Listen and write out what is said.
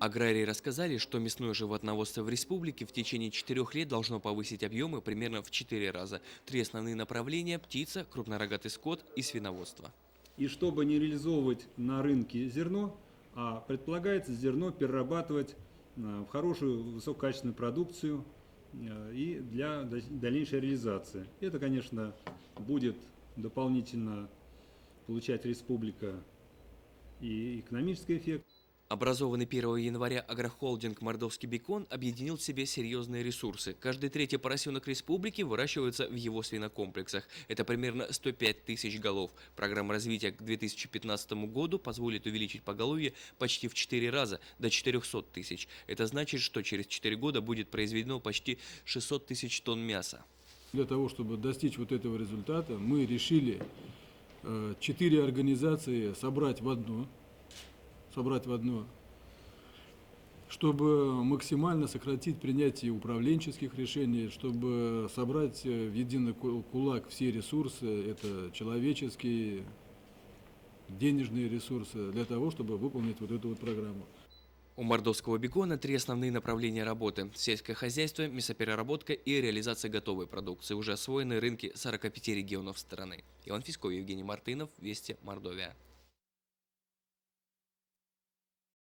Аграрии рассказали, что мясное животноводство в республике в течение 4 лет должно повысить объемы примерно в 4 раза. Три основные направления – птица, крупнорогатый скот и свиноводство. И чтобы не реализовывать на рынке зерно, предполагается зерно перерабатывать в хорошую высококачественную продукцию и для дальнейшей реализации. Это, конечно, будет дополнительно получать республика и экономический эффект. Образованный 1 января агрохолдинг «Мордовский бекон» объединил в себе серьезные ресурсы. Каждый третий поросенок республики выращивается в его свинокомплексах. Это примерно 105 тысяч голов. Программа развития к 2015 году позволит увеличить поголовье почти в 4 раза, до 400 тысяч. Это значит, что через 4 года будет произведено почти 600 тысяч тонн мяса. Для того, чтобы достичь вот этого результата, мы решили 4 организации собрать в одно, чтобы максимально сократить принятие управленческих решений, чтобы собрать в единый кулак все ресурсы, это человеческие, денежные ресурсы, для того, чтобы выполнить вот эту вот программу. У мордовского бекона 3 основные направления работы – сельское хозяйство, мясопереработка и реализация готовой продукции, уже освоены рынки 45 регионов страны. Иван Фиськов, Евгений Мартынов, Вести, Мордовия.